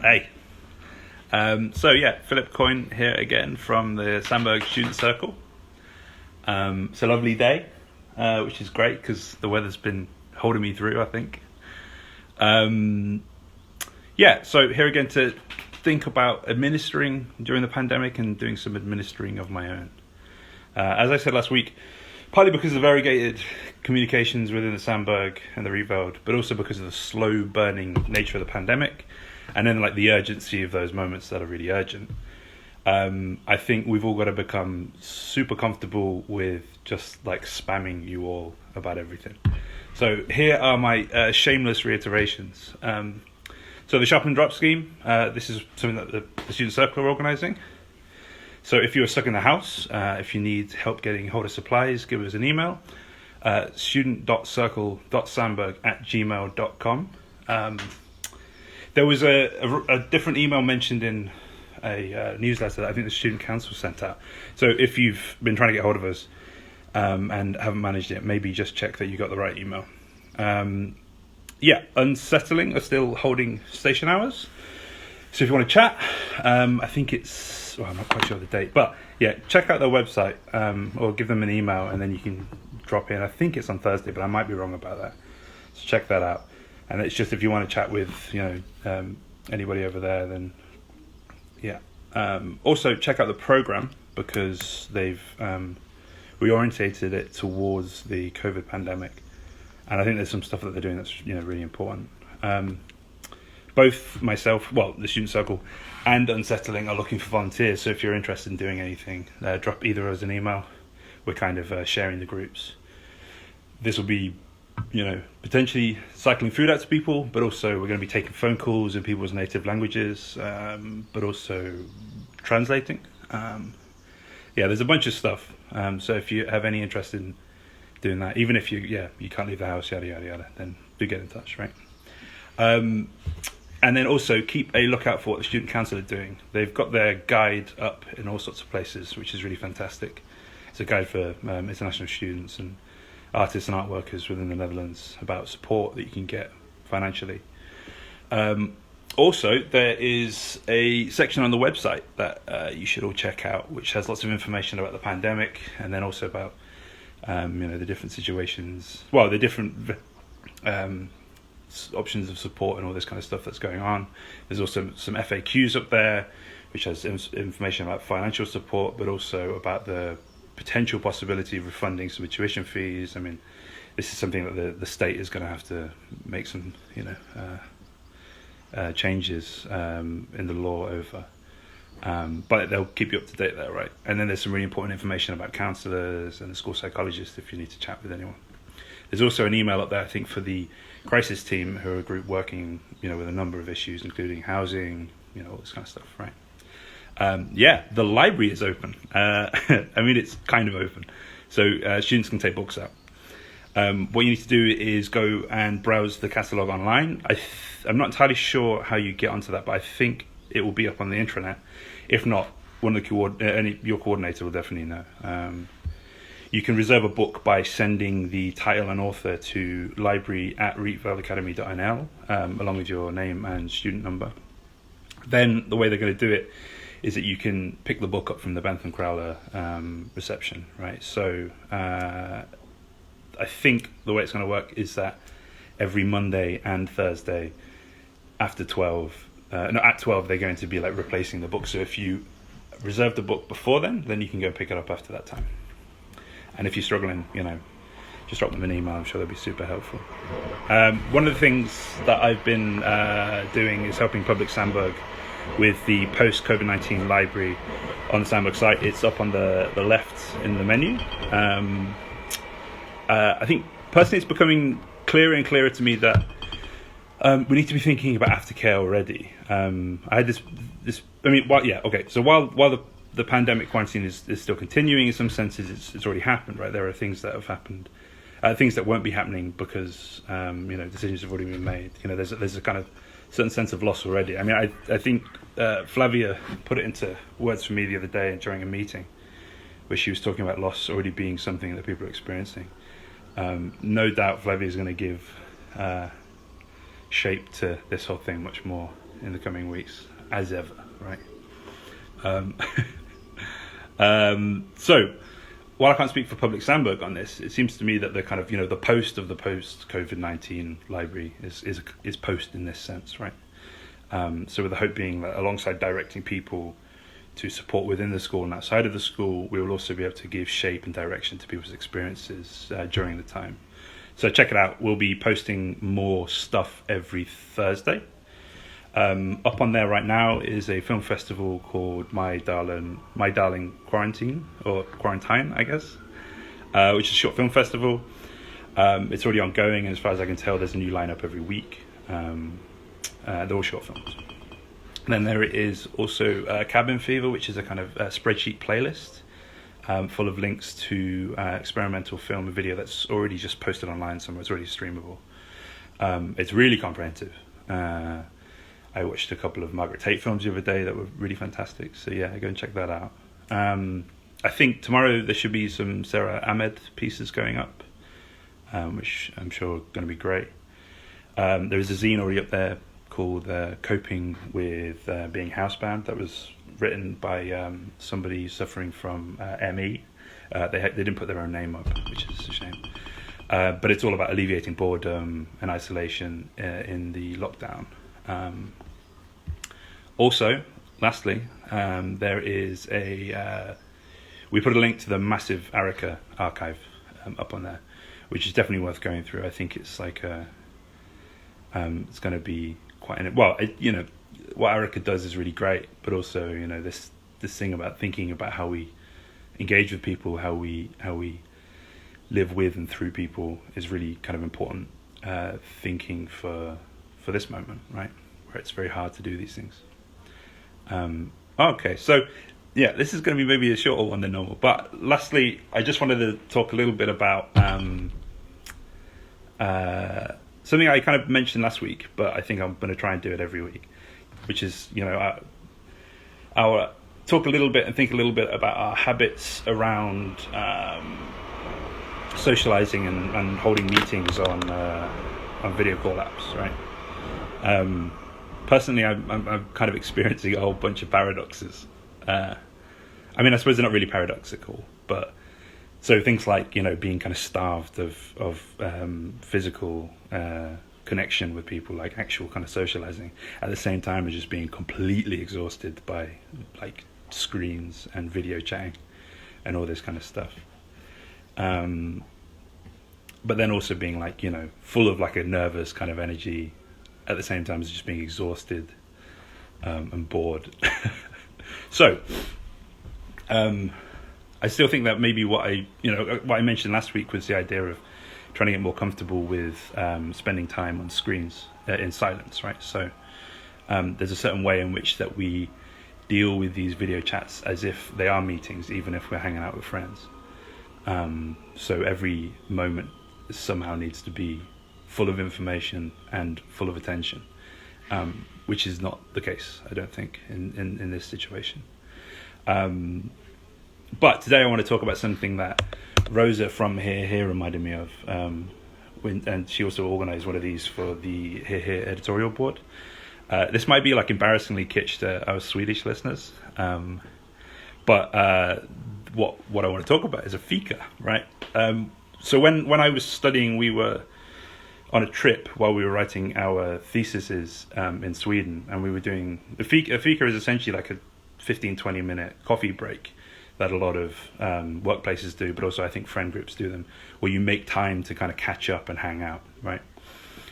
Hey. Philip Coyne here again from the Sandberg Student Circle. It's a lovely day, which is great because the weather's been holding me through, I think. So here again to think about administering during the pandemic and doing some administering of my own. As I said last week, partly because of the variegated communications within the Sandberg and the Reveld, but also because of the slow burning nature of the pandemic, and then like the urgency of those moments that are really urgent. I think we've all got to become super comfortable with just like spamming you all about everything. So here are my shameless reiterations. So the Shop and Drop scheme, this is something that the Student Circle are organising. So if you're stuck in the house, if you need help getting hold of supplies, give us an email, student.circle.sandberg@gmail.com. There was a different email mentioned in a newsletter that I think the Student Council sent out. So if you've been trying to get hold of us and haven't managed it, maybe just check that you got the right email. Unsettling are still holding station hours. So if you want to chat, I think I'm not quite sure of the date, but yeah, check out their website or give them an email and then you can drop in. I think it's on Thursday, but I might be wrong about that. So check that out. And it's just if you want to chat with, anybody over there, then yeah. Also check out the program because they've reorientated it towards the COVID pandemic. And I think there's some stuff that they're doing that's, really important. Both myself, the Student Circle and Unsettling are looking for volunteers. So if you're interested in doing anything, drop either of us an email. We're kind of sharing the groups. This will be, potentially cycling food out to people, but also we're going to be taking phone calls in people's native languages, but also translating. There's a bunch of stuff. So if you have any interest in doing that, even if you can't leave the house, yada, yada, yada, then do get in touch, right? And then also keep a lookout for what the Student Council are doing. They've got their guide up in all sorts of places, which is really fantastic. It's a guide for international students and artists and art workers within the Netherlands about support that you can get financially. Also, there is a section on the website that you should all check out, which has lots of information about the pandemic and then also about the different situations, the different options of support and all this kind of stuff that's going on. There's also some FAQs up there, which has information about financial support, but also about the potential possibility of refunding some tuition fees. I mean, this is something that the state is going to have to make some, changes in the law over. But they'll keep you up to date there, right? And then there's some really important information about counsellors and the school psychologist if you need to chat with anyone. There's also an email up there, I think, for the crisis team, who are a group working, with a number of issues, including housing, all this kind of stuff, right? The library is open. It's kind of open. So students can take books out. What you need to do is go and browse the catalogue online. I'm not entirely sure how you get onto that, but I think it will be up on the intranet. If not, your coordinator will definitely know. You can reserve a book by sending the title and author to library@rethink.nl along with your name and student number. Then the way they're going to do it is that you can pick the book up from the Bentham Crowler reception, right? So I think the way it's going to work is that every Monday and Thursday after 12, at 12 they're going to be like replacing the book. So if you reserve the book before then you can go and pick it up after that time. And if you're struggling, just drop them an email. I'm sure they'll be super helpful. One of the things that I've been doing is helping Public Sandberg with the post-COVID-19 library on the Sandberg site. It's up on the left in the menu. I think personally it's becoming clearer and clearer to me that we need to be thinking about aftercare already. I had So while the pandemic quarantine is still continuing, in some senses it's already happened, right? There are things that have happened, things that won't be happening because decisions have already been made. There's a kind of certain sense of loss already. I mean, I think Flavia put it into words for me the other day during a meeting where she was talking about loss already being something that people are experiencing. No doubt Flavia is going to give shape to this whole thing much more in the coming weeks, as ever, right? So, while I can't speak for Public Sandberg on this, it seems to me that the kind of, the post of the post-COVID-19 library is post in this sense, right? So with the hope being that alongside directing people to support within the school and outside of the school, we will also be able to give shape and direction to people's experiences during the time. So check it out. We'll be posting more stuff every Thursday. Up on there right now is a film festival called My Darling Quarantine, or Quarantine, I guess, which is a short film festival. It's already ongoing, and as far as I can tell, there's a new lineup every week. They're all short films. And then there is also Cabin Fever, which is a kind of spreadsheet playlist full of links to experimental film and video that's already just posted online somewhere. It's already streamable. It's really comprehensive. I watched a couple of Margaret Tate films the other day that were really fantastic. So yeah, go and check that out. I think tomorrow there should be some Sarah Ahmed pieces going up, which I'm sure are going to be great. There is a zine already up there called Coping with Being Housebound, that was written by somebody suffering from ME. They didn't put their own name up, which is a shame. But it's all about alleviating boredom and isolation in the lockdown. Also, lastly, there is we put a link to the massive Arica archive up on there, which is definitely worth going through. I think it's like it's going to be quite what Arica does is really great, but also this thing about thinking about how we engage with people, how we live with and through people is really kind of important thinking for this moment, right, where it's very hard to do these things. Okay, so yeah, this is going to be maybe a shorter one than normal, but lastly, I just wanted to talk a little bit about something I kind of mentioned last week, but I think I'm going to try and do it every week, which is our talk a little bit and think a little bit about our habits around socializing and holding meetings on video call apps, right? Personally, I'm kind of experiencing a whole bunch of paradoxes. I suppose they're not really paradoxical, but so things like being kind of starved of physical connection with people, like actual kind of socializing, at the same time as just being completely exhausted by like screens and video chatting and all this kind of stuff. But then also being like full of like a nervous kind of energy at the same time as just being exhausted and bored. So I still think that maybe what I mentioned last week was the idea of trying to get more comfortable with spending time on screens in silence, right? So there's a certain way in which that we deal with these video chats as if they are meetings, even if we're hanging out with friends. So every moment somehow needs to be full of information and full of attention, which is not the case, I don't think, in this situation. But today I want to talk about something that Rosa from Here reminded me of, and she also organised one of these for the Here editorial board. This might be like embarrassingly kitsch to our Swedish listeners, but what I want to talk about is a fika, right? So when I was studying, we were on a trip while we were writing our theses in Sweden, and we were doing a fika is essentially like a 15-20 minute coffee break that a lot of workplaces do, but also I think friend groups do them, where you make time to kind of catch up and hang out, right?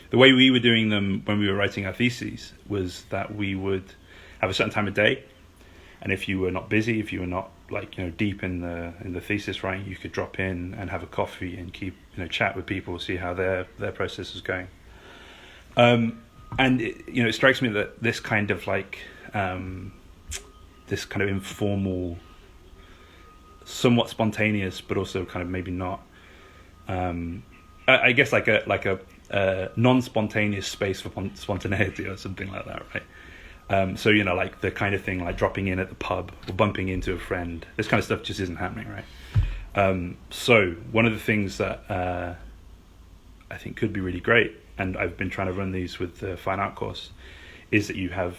The way we were doing them when we were writing our theses was that we would have a certain time of day, and if you were not busy, if you were not deep in the thesis writing, you could drop in and have a coffee and keep chat with people, see how their process is going. And it strikes me that this kind of this kind of informal, somewhat spontaneous, but also kind of maybe not. I guess like a non-spontaneous space for spontaneity or something like that, right? So like the kind of thing like dropping in at the pub or bumping into a friend, this kind of stuff just isn't happening, right? So one of the things that I think could be really great, and I've been trying to run these with the fine art course, is that you have,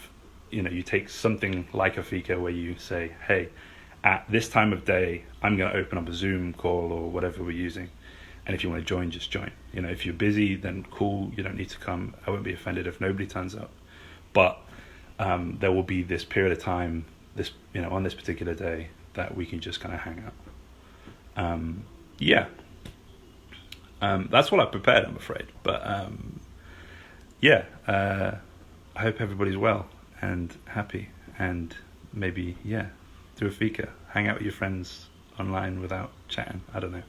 you take something like a fika where you say, hey, at this time of day, I'm going to open up a Zoom call or whatever we're using. And if you want to join, just join. If you're busy, then cool, you don't need to come. I won't be offended if nobody turns up. But there will be this period of time, on this particular day, that we can just kind of hang out. That's what I prepared, I'm afraid. But I hope everybody's well and happy, and maybe do a fika, hang out with your friends online without chatting. I don't know.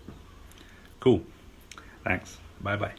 Cool. Thanks. Bye bye.